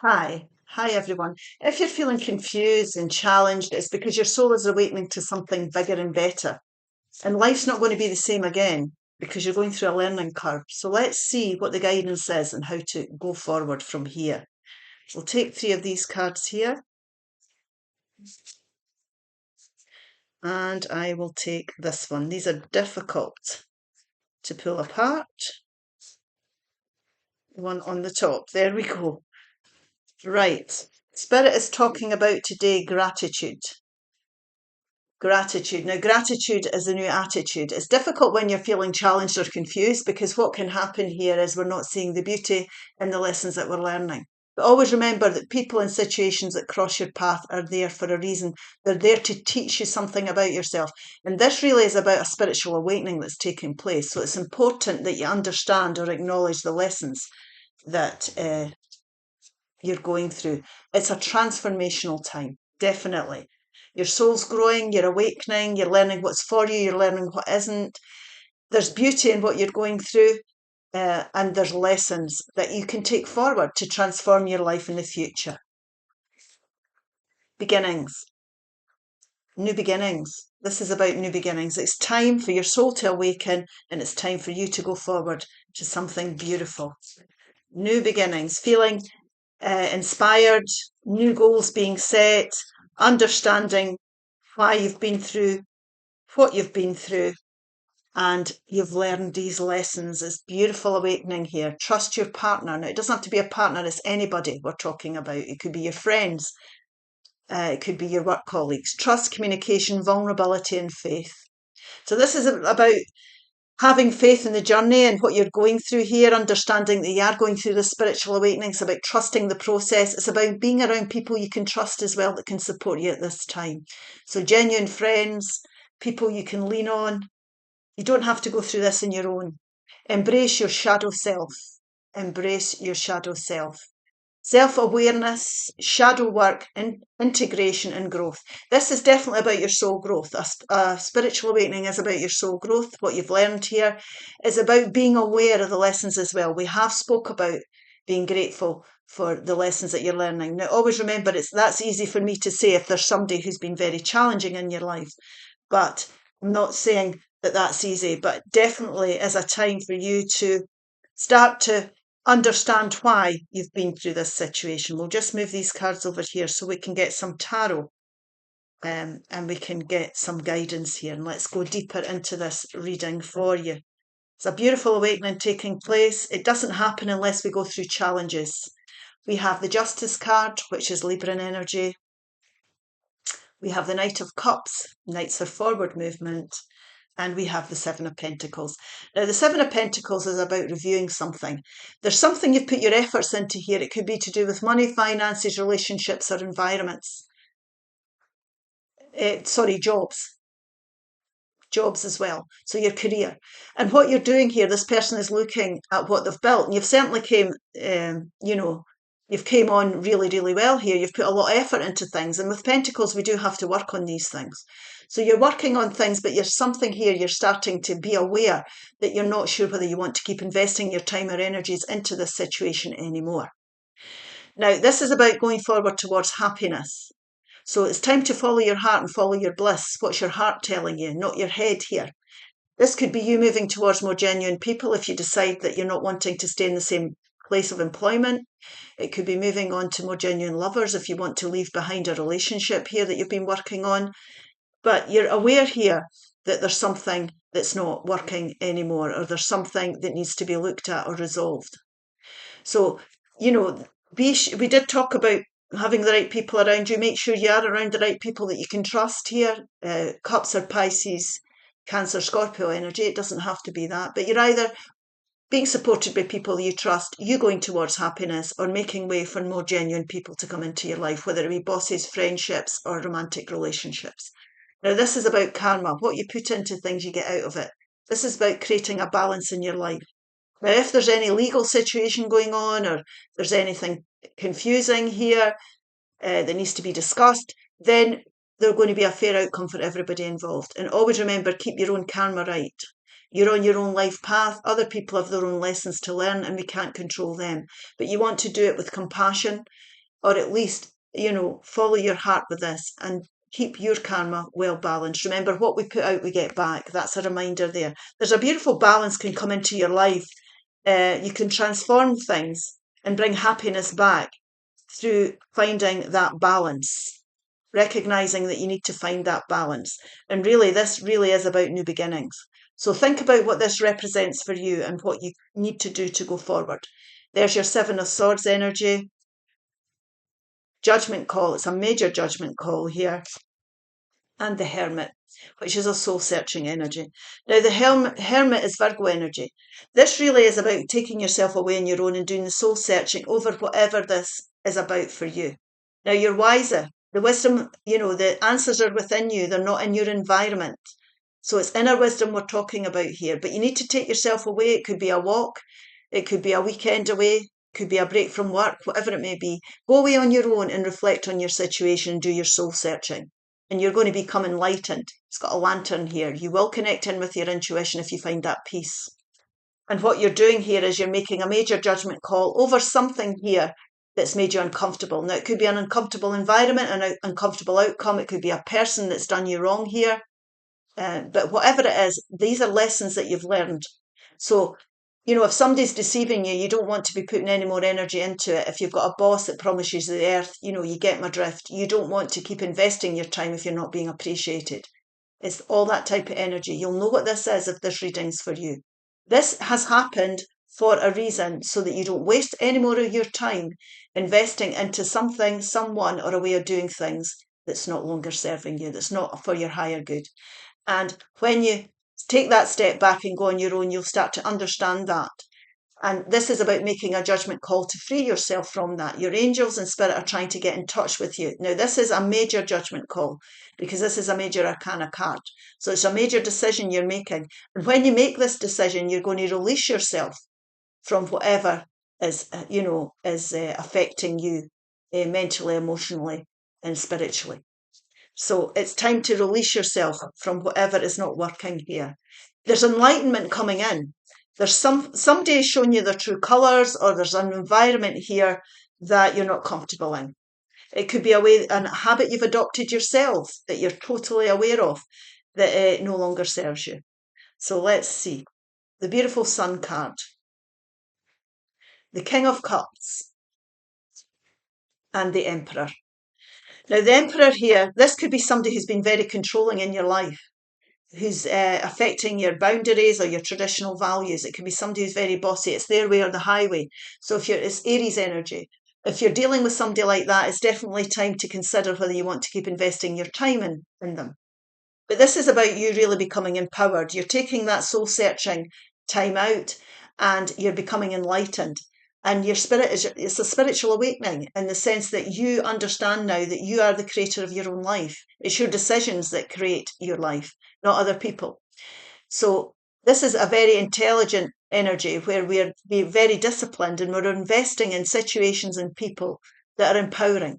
Hi everyone. If you're feeling confused and challenged, it's because your soul is awakening to something bigger and better. And life's not going to be the same again because you're going through a learning curve. So let's see what the guidance is and how to go forward from here. We'll take three of these cards here, and I will take this one. These are difficult to pull apart. The one on the top. There we go. Right. Spirit is talking about today gratitude. Gratitude. Now, gratitude is a new attitude. It's difficult when you're feeling challenged or confused because what can happen here is we're not seeing the beauty in the lessons that we're learning. But always remember that people and situations that cross your path are there for a reason. They're there to teach you something about yourself. And this really is about a spiritual awakening that's taking place. So it's important that you understand or acknowledge the lessons that you're going through. It's a transformational time, definitely. Your soul's growing, you're awakening, you're learning what's for you, you're learning what isn't. There's beauty in what you're going through, and there's lessons that you can take forward to transform your life in the future. Beginnings. New beginnings. This is about new beginnings. It's time for your soul to awaken, and it's time for you to go forward to something beautiful. New beginnings. Feeling inspired, new goals being set, understanding why you've been through what you've been through, and you've learned these lessons. It's beautiful awakening here. Trust your partner. Now, it doesn't have to be a partner, it's anybody we're talking about. It could be your friends, it could be your work colleagues. Trust, communication, vulnerability, and faith. So, this is about having faith in the journey and what you're going through here, understanding that you are going through the spiritual awakening. It's about trusting the process. It's about being around people you can trust as well that can support you at this time. So genuine friends, people you can lean on. You don't have to go through this on your own. Embrace your shadow self. Embrace your shadow self. Self-awareness, shadow work, integration and growth. This is definitely about your soul growth. A spiritual awakening is about your soul growth. What you've learned here is about being aware of the lessons as well. We have spoke about being grateful for the lessons that you're learning. Now, always remember, that's easy for me to say if there's somebody who's been very challenging in your life. But I'm not saying that that's easy, but definitely is a time for you to start to understand why you've been through this situation. We'll just move these cards over here so we can get some tarot and we can get some guidance here. And let's go deeper into this reading for you. It's a beautiful awakening taking place. It doesn't happen unless we go through challenges. We have the Justice card, which is Libra energy. We have the Knight of Cups, Knights are forward movement. And we have the Seven of Pentacles. Now, the Seven of Pentacles is about reviewing something. There's something you've put your efforts into here. It could be to do with money, finances, relationships, or environments. Jobs. Jobs as well. So your career. And what you're doing here, this person is looking at what they've built. And you've certainly you've came on really, really well here. You've put a lot of effort into things. And with Pentacles, we do have to work on these things. So you're working on things, but there's something here you're starting to be aware that you're not sure whether you want to keep investing your time or energies into this situation anymore. Now, this is about going forward towards happiness. So it's time to follow your heart and follow your bliss. What's your heart telling you, not your head here? This could be you moving towards more genuine people if you decide that you're not wanting to stay in the same place of employment. It could be moving on to more genuine lovers if you want to leave behind a relationship here that you've been working on. But you're aware here that there's something that's not working anymore, or there's something that needs to be looked at or resolved. So, we did talk about having the right people around you. Make sure you are around the right people that you can trust here. Cups are Pisces, Cancer, Scorpio energy. It doesn't have to be that, but you're either being supported by people you trust, you going towards happiness, or making way for more genuine people to come into your life, whether it be bosses, friendships, or romantic relationships. Now, this is about karma. What you put into things, you get out of it. This is about creating a balance in your life. Now, if there's any legal situation going on, or there's anything confusing here that needs to be discussed, then there's going to be a fair outcome for everybody involved. And always remember, keep your own karma right. You're on your own life path. Other people have their own lessons to learn and we can't control them. But you want to do it with compassion, or at least, follow your heart with this and keep your karma well balanced. Remember, what we put out, we get back. That's a reminder there. There's a beautiful balance can come into your life. You can transform things and bring happiness back through finding that balance, recognizing that you need to find that balance. And really, this really is about new beginnings. So think about what this represents for you and what you need to do to go forward. There's your Seven of Swords energy. Judgment call. It's a major judgment call here. And the Hermit, which is a soul-searching energy. Now, the Hermit is Virgo energy. This really is about taking yourself away on your own and doing the soul-searching over whatever this is about for you. Now, you're wiser. The wisdom, the answers are within you. They're not in your environment. So it's inner wisdom we're talking about here. But you need to take yourself away. It could be a walk. It could be a weekend away. It could be a break from work, whatever it may be. Go away on your own and reflect on your situation and do your soul-searching. And you're going to become enlightened. It's got a lantern here. You will connect in with your intuition if you find that peace. And what you're doing here is you're making a major judgment call over something here that's made you uncomfortable. Now, it could be an uncomfortable environment, an uncomfortable outcome. It could be a person that's done you wrong here. But whatever it is, these are lessons that you've learned. So, if somebody's deceiving you, you don't want to be putting any more energy into it. If you've got a boss that promises the earth, you get my drift. You don't want to keep investing your time if you're not being appreciated. It's all that type of energy. You'll know what this is if this reading's for you. This has happened for a reason, so that you don't waste any more of your time investing into something, someone, or a way of doing things that's not longer serving you, that's not for your higher good. And when you take that step back and go on your own, you'll start to understand that. And this is about making a judgment call to free yourself from that. Your angels and spirit are trying to get in touch with you. Now, this is a major judgment call because this is a major arcana card. So it's a major decision you're making. And when you make this decision, you're going to release yourself from whatever is affecting you mentally, emotionally, and spiritually. So it's time to release yourself from whatever is not working here. There's enlightenment coming in. There's somebody showing you their true colours, or there's an environment here that you're not comfortable in. It could be a habit you've adopted yourself that you're totally aware of that no longer serves you. So let's see. The beautiful Sun card. The King of Cups. And the Emperor. Now, the Emperor here, this could be somebody who's been very controlling in your life, who's affecting your boundaries or your traditional values. It could be somebody who's very bossy. It's their way or the highway. So it's Aries energy. If you're dealing with somebody like that, it's definitely time to consider whether you want to keep investing your time in them. But this is about you really becoming empowered. You're taking that soul-searching time out and you're becoming enlightened. And your spirit it's a spiritual awakening in the sense that you understand now that you are the creator of your own life. It's your decisions that create your life, not other people. So this is a very intelligent energy where we're being very disciplined and we're investing in situations and people that are empowering.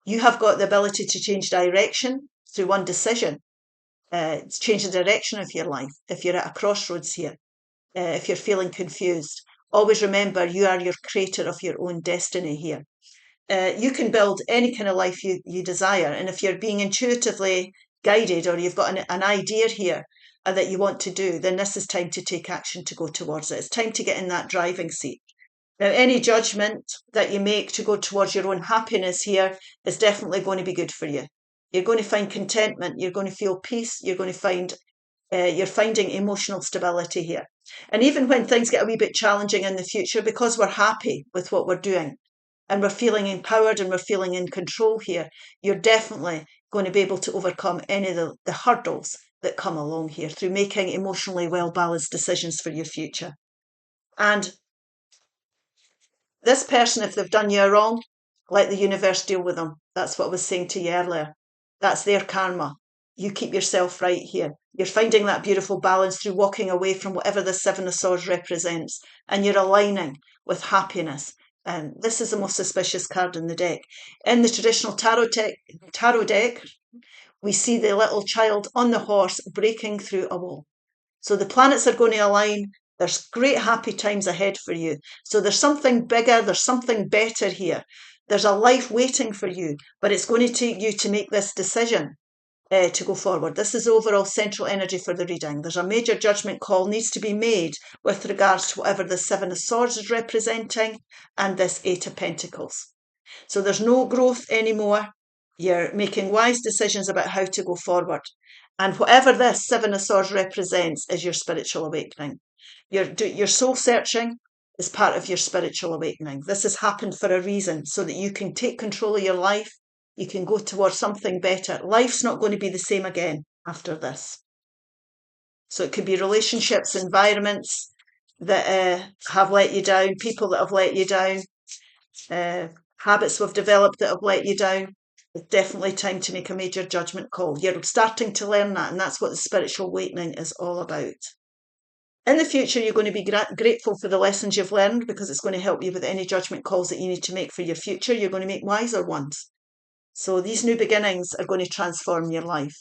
You have got the ability to change direction through one decision. Change the direction of your life if you're at a crossroads here, if you're feeling confused. Always remember, you are your creator of your own destiny here. You can build any kind of life you desire. And if you're being intuitively guided or you've got an idea here that you want to do, then this is time to take action to go towards it. It's time to get in that driving seat. Now, any judgment that you make to go towards your own happiness here is definitely going to be good for you. You're going to find contentment. You're going to feel peace. You're going to find you're finding emotional stability here. And even when things get a wee bit challenging in the future, because we're happy with what we're doing and we're feeling empowered and we're feeling in control here, you're definitely going to be able to overcome any of the hurdles that come along here through making emotionally well-balanced decisions for your future. And this person, if they've done you wrong, let the universe deal with them. That's what I was saying to you earlier. That's their karma. You keep yourself right here. You're finding that beautiful balance through walking away from whatever the Seven of Swords represents, and you're aligning with happiness. And this is the most auspicious card in the deck. In the traditional tarot deck, we see the little child on the horse breaking through a wall. So the planets are going to align. There's great happy times ahead for you. So there's something bigger, there's something better here. There's a life waiting for you, but it's going to take you to make this decision to go forward. This is overall central energy for the reading. There's a major judgment call needs to be made with regards to whatever the Seven of Swords is representing and this Eight of Pentacles. So there's no growth anymore. You're making wise decisions about how to go forward. And whatever this Seven of Swords represents is your spiritual awakening. Your soul searching is part of your spiritual awakening. This has happened for a reason, so that you can take control of your life. You can go towards something better. Life's not going to be the same again after this. So it could be relationships, environments that have let you down, people that have let you down, habits we've developed that have let you down. It's definitely time to make a major judgment call. You're starting to learn that, and that's what the spiritual awakening is all about. In the future, you're going to be grateful for the lessons you've learned, because it's going to help you with any judgment calls that you need to make for your future. You're going to make wiser ones. So these new beginnings are going to transform your life.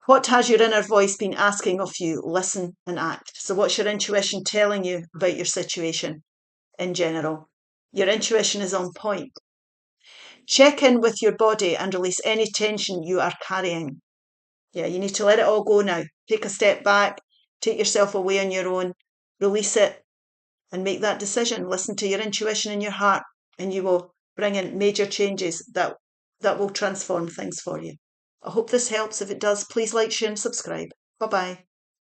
What has your inner voice been asking of you? Listen and act. So what's your intuition telling you about your situation in general? Your intuition is on point. Check in with your body and release any tension you are carrying. Yeah, you need to let it all go now. Take a step back, take yourself away on your own, release it, and make that decision. Listen to your intuition and your heart, and you will bring in major changes that will transform things for you. I hope this helps. If it does, please like, share, and subscribe. Bye-bye.